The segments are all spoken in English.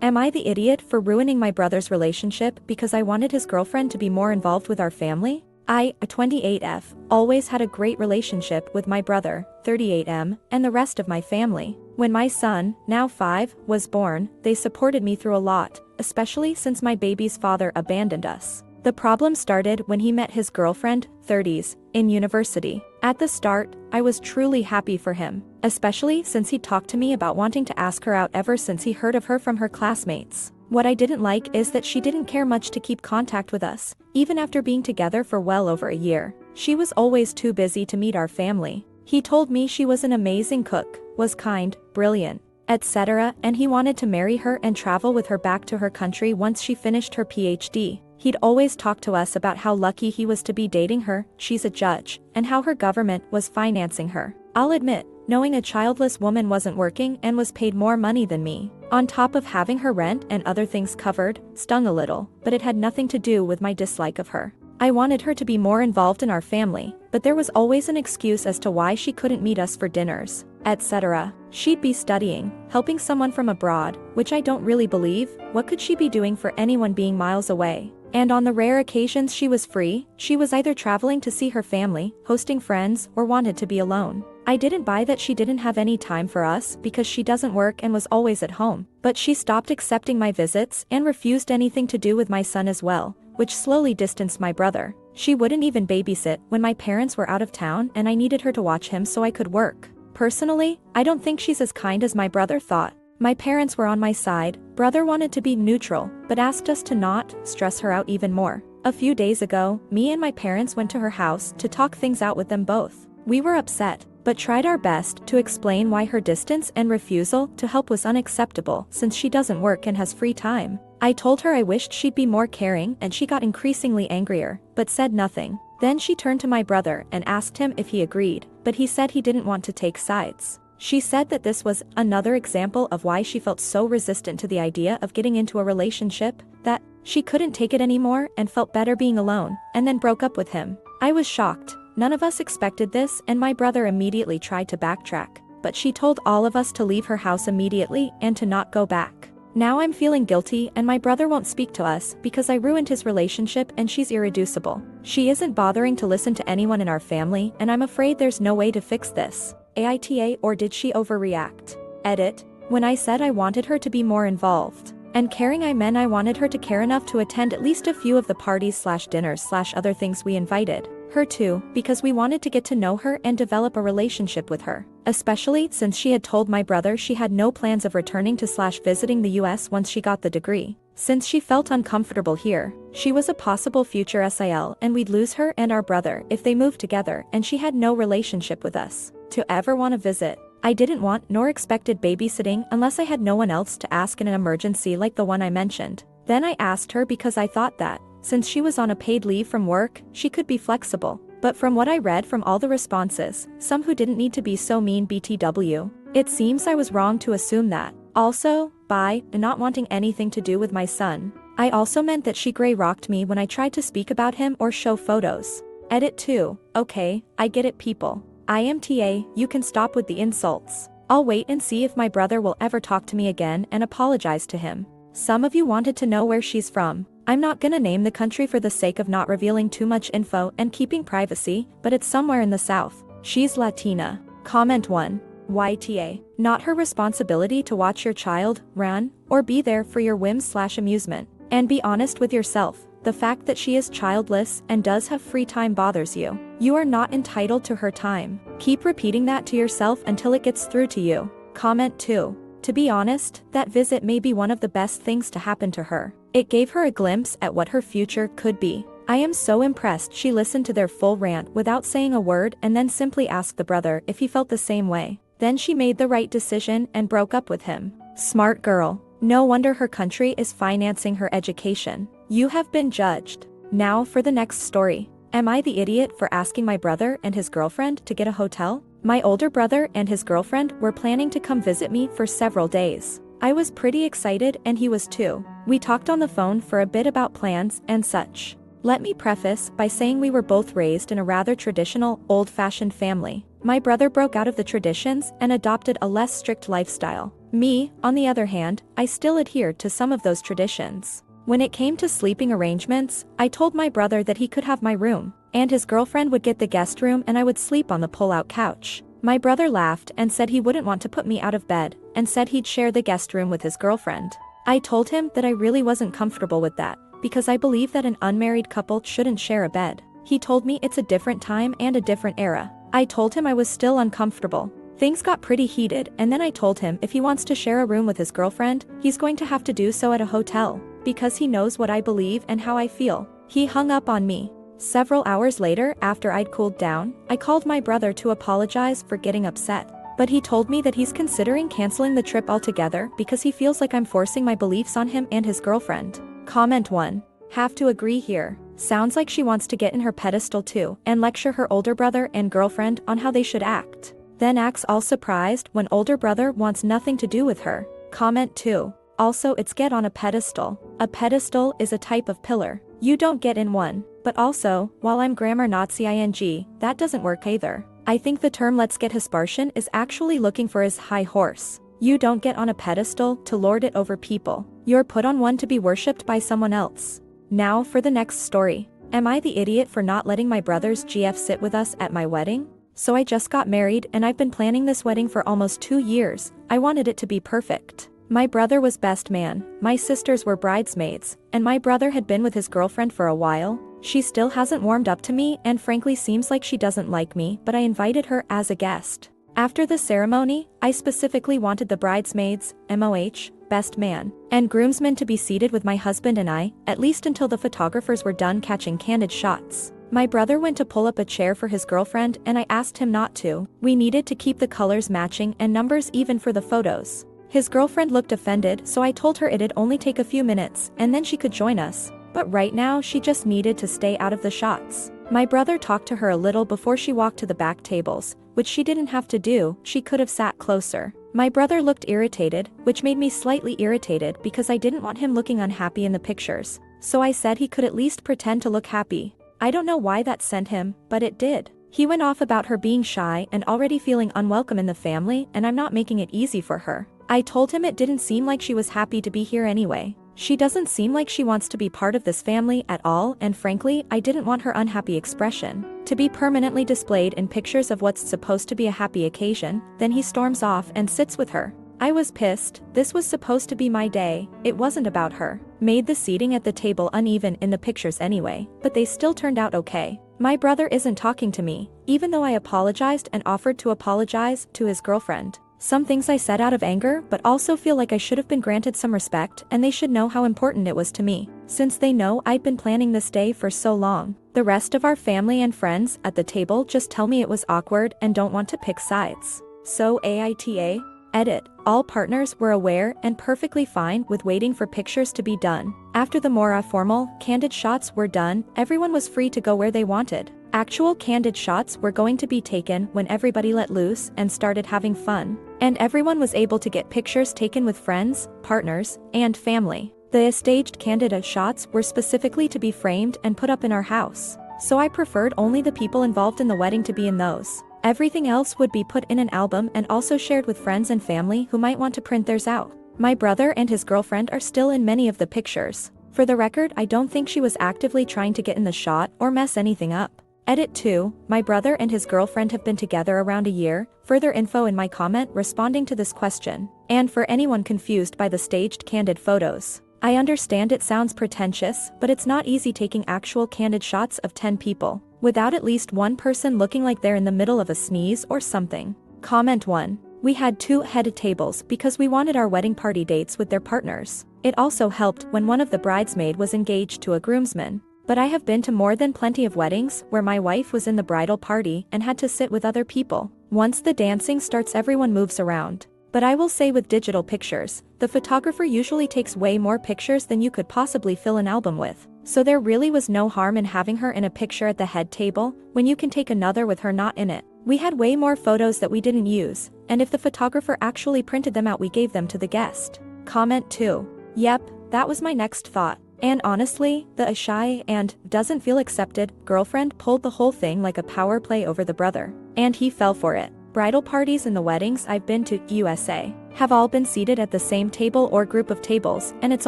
Am I the idiot for ruining my brother's relationship because I wanted his girlfriend to be more involved with our family? I, a 28F, always had a great relationship with my brother, 38M, and the rest of my family. When my son, now 5, was born, they supported me through a lot, especially since my baby's father abandoned us. The problem started when he met his girlfriend, 30s, in university. At the start, I was truly happy for him, especially since he talked to me about wanting to ask her out ever since he heard of her from her classmates. What I didn't like is that she didn't care much to keep contact with us, even after being together for well over a year. She was always too busy to meet our family. He told me she was an amazing cook, was kind, brilliant, etc., and he wanted to marry her and travel with her back to her country once she finished her PhD. He'd always talk to us about how lucky he was to be dating her, she's a judge, and how her government was financing her. I'll admit, knowing a childless woman wasn't working and was paid more money than me, on top of having her rent and other things covered, stung a little, but it had nothing to do with my dislike of her. I wanted her to be more involved in our family, but there was always an excuse as to why she couldn't meet us for dinners, etc. She'd be studying, helping someone from abroad, which I don't really believe. What could she be doing for anyone being miles away? And on the rare occasions she was free, she was either traveling to see her family, hosting friends, or wanted to be alone. I didn't buy that she didn't have any time for us because she doesn't work and was always at home, but she stopped accepting my visits and refused anything to do with my son as well, which slowly distanced my brother. She wouldn't even babysit when my parents were out of town and I needed her to watch him so I could work. Personally, I don't think she's as kind as my brother thought. My parents were on my side, brother wanted to be neutral, but asked us to not stress her out even more. A few days ago, me and my parents went to her house to talk things out with them both. We were upset, but tried our best to explain why her distance and refusal to help was unacceptable since she doesn't work and has free time. I told her I wished she'd be more caring and she got increasingly angrier, but said nothing. Then she turned to my brother and asked him if he agreed, but he said he didn't want to take sides. She said that this was another example of why she felt so resistant to the idea of getting into a relationship, that she couldn't take it anymore and felt better being alone, and then broke up with him. I was shocked. None of us expected this and my brother immediately tried to backtrack, but she told all of us to leave her house immediately and to not go back. Now I'm feeling guilty and my brother won't speak to us because I ruined his relationship and she's irreducible. She isn't bothering to listen to anyone in our family and I'm afraid there's no way to fix this. AITA, or did she overreact? Edit. When I said I wanted her to be more involved and caring, I meant I wanted her to care enough to attend at least a few of the parties/dinners/other things we invited her to, because we wanted to get to know her and develop a relationship with her, especially since she had told my brother she had no plans of returning to visiting the US once she got the degree. Since she felt uncomfortable here, she was a possible future SIL and we'd lose her and our brother if they moved together and she had no relationship with us to ever want to visit. I didn't want nor expected babysitting unless I had no one else to ask in an emergency like the one I mentioned. Then I asked her because I thought that, since she was on a paid leave from work, she could be flexible. But from what I read from all the responses, some who didn't need to be so mean BTW, it seems I was wrong to assume that. Also, by not wanting anything to do with my son, I also meant that she grey-rocked me when I tried to speak about him or show photos. Edit 2. Okay, I get it people. IMTA, you can stop with the insults. I'll wait and see if my brother will ever talk to me again and apologize to him. Some of you wanted to know where she's from. I'm not gonna name the country for the sake of not revealing too much info and keeping privacy, but it's somewhere in the south. She's Latina. Comment 1. YTA. Not her responsibility to watch your child, run, or be there for your whims/amusement. And be honest with yourself. The fact that she is childless and does have free time bothers you. You are not entitled to her time. Keep repeating that to yourself until it gets through to you. Comment 2. To be honest, that visit may be one of the best things to happen to her. It gave her a glimpse at what her future could be. I am so impressed she listened to their full rant without saying a word and then simply asked the brother if he felt the same way. Then she made the right decision and broke up with him. Smart girl. No wonder her country is financing her education. You have been judged. Now for the next story. Am I the idiot for asking my brother and his girlfriend to get a hotel? My older brother and his girlfriend were planning to come visit me for several days. I was pretty excited and he was too. We talked on the phone for a bit about plans and such. Let me preface by saying we were both raised in a rather traditional, old-fashioned family. My brother broke out of the traditions and adopted a less strict lifestyle. Me, on the other hand, I still adhered to some of those traditions. When it came to sleeping arrangements, I told my brother that he could have my room, and his girlfriend would get the guest room and I would sleep on the pull-out couch. My brother laughed and said he wouldn't want to put me out of bed, and said he'd share the guest room with his girlfriend. I told him that I really wasn't comfortable with that, because I believe that an unmarried couple shouldn't share a bed. He told me it's a different time and a different era. I told him I was still uncomfortable. Things got pretty heated, and then I told him if he wants to share a room with his girlfriend, he's going to have to do so at a hotel, because he knows what I believe and how I feel. He hung up on me. Several hours later, after I'd cooled down, I called my brother to apologize for getting upset. But he told me that he's considering canceling the trip altogether because he feels like I'm forcing my beliefs on him and his girlfriend. Comment 1. Have to agree here. Sounds like she wants to get in her pedestal too and lecture her older brother and girlfriend on how they should act. Then acts all surprised when older brother wants nothing to do with her. Comment 2. Also, it's get on a pedestal. A pedestal is a type of pillar. You don't get in one. But also, while I'm grammar Nazi ing, that doesn't work either. I think the term let's get Hispartian is actually looking for his high horse. You don't get on a pedestal to lord it over people. You're put on one to be worshipped by someone else. Now for the next story. Am I the idiot for not letting my brother's GF sit with us at my wedding? So I just got married and I've been planning this wedding for almost 2 years. I wanted it to be perfect. My brother was best man, my sisters were bridesmaids, and my brother had been with his girlfriend for a while. She still hasn't warmed up to me and frankly seems like she doesn't like me, but I invited her as a guest. After the ceremony, I specifically wanted the bridesmaids, MOH, best man, and groomsmen to be seated with my husband and I, at least until the photographers were done catching candid shots. My brother went to pull up a chair for his girlfriend and I asked him not to. We needed to keep the colors matching and numbers even for the photos. His girlfriend looked offended, so I told her it'd only take a few minutes and then she could join us. But right now she just needed to stay out of the shots. My brother talked to her a little before she walked to the back tables, which she didn't have to do, she could have sat closer. My brother looked irritated, which made me slightly irritated because I didn't want him looking unhappy in the pictures. So I said he could at least pretend to look happy. I don't know why that sent him, but it did. He went off about her being shy and already feeling unwelcome in the family, and I'm not making it easy for her. I told him it didn't seem like she was happy to be here anyway. She doesn't seem like she wants to be part of this family at all, and frankly, I didn't want her unhappy expression to be permanently displayed in pictures of what's supposed to be a happy occasion. Then he storms off and sits with her. I was pissed. This was supposed to be my day, it wasn't about her. Made the seating at the table uneven in the pictures anyway, but they still turned out okay. My brother isn't talking to me, even though I apologized and offered to apologize to his girlfriend. Some things I said out of anger, but also feel like I should have been granted some respect and they should know how important it was to me, since they know I'd been planning this day for so long. The rest of our family and friends at the table just tell me it was awkward and don't want to pick sides. So AITA? Edit. All partners were aware and perfectly fine with waiting for pictures to be done. After the more formal, candid shots were done, everyone was free to go where they wanted. Actual candid shots were going to be taken when everybody let loose and started having fun, and everyone was able to get pictures taken with friends, partners, and family. The staged candid shots were specifically to be framed and put up in our house, so I preferred only the people involved in the wedding to be in those. Everything else would be put in an album and also shared with friends and family who might want to print theirs out. My brother and his girlfriend are still in many of the pictures. For the record, I don't think she was actively trying to get in the shot or mess anything up. Edit 2. My brother and his girlfriend have been together around a year. Further info in my comment responding to this question. And for anyone confused by the staged candid photos, I understand it sounds pretentious, but it's not easy taking actual candid shots of 10 people without at least one person looking like they're in the middle of a sneeze or something. Comment 1. We had 2 headed tables because we wanted our wedding party dates with their partners. It also helped when one of the bridesmaid was engaged to a groomsman. But I have been to more than plenty of weddings where my wife was in the bridal party and had to sit with other people. Once the dancing starts, everyone moves around. But I will say with digital pictures, the photographer usually takes way more pictures than you could possibly fill an album with. So there really was no harm in having her in a picture at the head table, when you can take another with her not in it. We had way more photos that we didn't use, and if the photographer actually printed them out, we gave them to the guest. Comment 2. Yep, that was my next thought. And honestly, the shy and doesn't feel accepted girlfriend pulled the whole thing like a power play over the brother. And he fell for it. Bridal parties and the weddings I've been to, USA, have all been seated at the same table or group of tables, and it's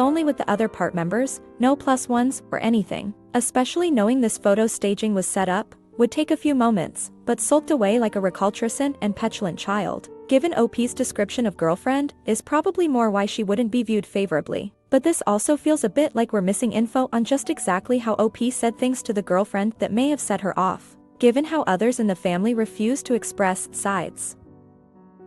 only with the other part members, no plus ones or anything. Especially knowing this photo staging was set up, would take a few moments, but sulked away like a recalcitrant and petulant child. Given OP's description of girlfriend, is probably more why she wouldn't be viewed favorably. But this also feels a bit like we're missing info on just exactly how OP said things to the girlfriend that may have set her off, given how others in the family refuse to express sides.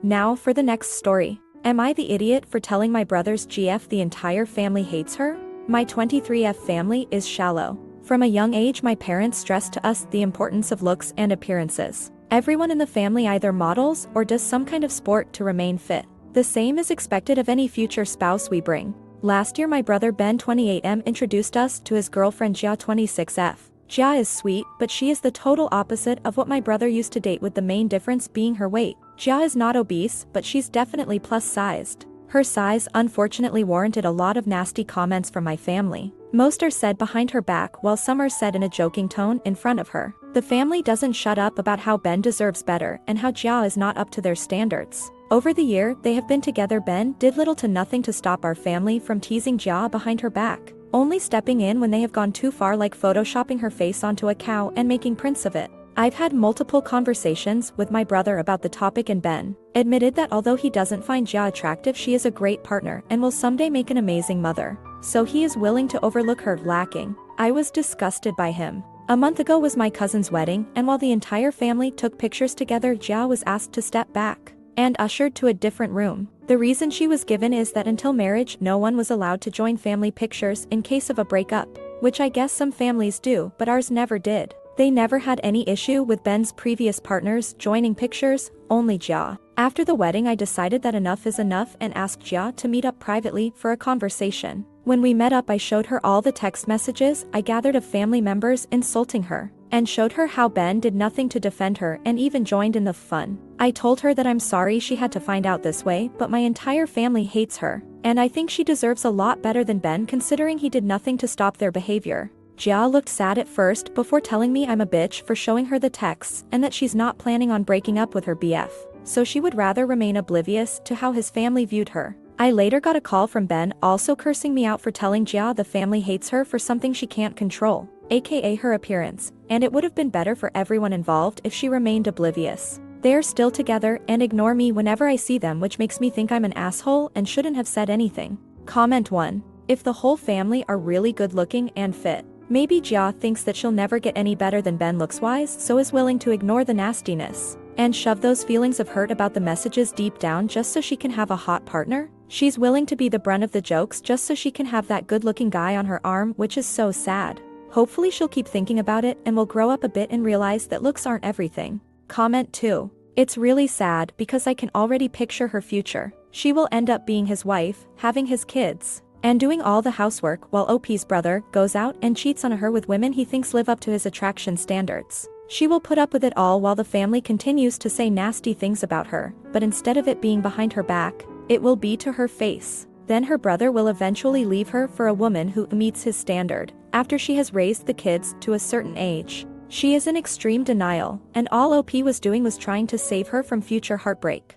Now for the next story. Am I the idiot for telling my brother's GF the entire family hates her? My 23F family is shallow. From a young age my parents stressed to us the importance of looks and appearances. Everyone in the family either models or does some kind of sport to remain fit. The same is expected of any future spouse we bring. Last year my brother Ben 28M introduced us to his girlfriend Jia 26F. Jia is sweet, but she is the total opposite of what my brother used to date, with the main difference being her weight. Jia is not obese, but she's definitely plus-sized. Her size unfortunately warranted a lot of nasty comments from my family. Most are said behind her back while some are said in a joking tone in front of her. The family doesn't shut up about how Ben deserves better and how Jia is not up to their standards. Over the year they have been together, Ben did little to nothing to stop our family from teasing Jia behind her back, only stepping in when they have gone too far, like photoshopping her face onto a cow and making prints of it. I've had multiple conversations with my brother about the topic, and Ben admitted that although he doesn't find Jia attractive, she is a great partner and will someday make an amazing mother. So he is willing to overlook her lacking. I was disgusted by him. A month ago was my cousin's wedding, and while the entire family took pictures together, Jia was asked to step back and ushered to a different room. The reason she was given is that until marriage no one was allowed to join family pictures in case of a breakup, which I guess some families do, but ours never did. They never had any issue with Ben's previous partners joining pictures, only Jia. After the wedding I decided that enough is enough and asked Jia to meet up privately for a conversation. When we met up I showed her all the text messages I gathered of family members insulting her, and showed her how Ben did nothing to defend her and even joined in the fun. I told her that I'm sorry she had to find out this way, but my entire family hates her, and I think she deserves a lot better than Ben considering he did nothing to stop their behavior. Jia looked sad at first before telling me I'm a bitch for showing her the texts and that she's not planning on breaking up with her BF, so she would rather remain oblivious to how his family viewed her. I later got a call from Ben also cursing me out for telling Jia the family hates her for something she can't control, aka her appearance, and it would have been better for everyone involved if she remained oblivious. They are still together and ignore me whenever I see them, which makes me think I'm an asshole and shouldn't have said anything. Comment 1. If the whole family are really good looking and fit, maybe Jia thinks that she'll never get any better than Ben looks-wise, so is willing to ignore the nastiness and shove those feelings of hurt about the messages deep down just so she can have a hot partner. She's willing to be the brunt of the jokes just so she can have that good-looking guy on her arm, which is so sad. Hopefully she'll keep thinking about it and will grow up a bit and realize that looks aren't everything. Comment 2. It's really sad because I can already picture her future. She will end up being his wife, having his kids, and doing all the housework while OP's brother goes out and cheats on her with women he thinks live up to his attraction standards. She will put up with it all while the family continues to say nasty things about her, but instead of it being behind her back, it will be to her face. Then her brother will eventually leave her for a woman who meets his standard, after she has raised the kids to a certain age. She is in extreme denial, and all OP was doing was trying to save her from future heartbreak.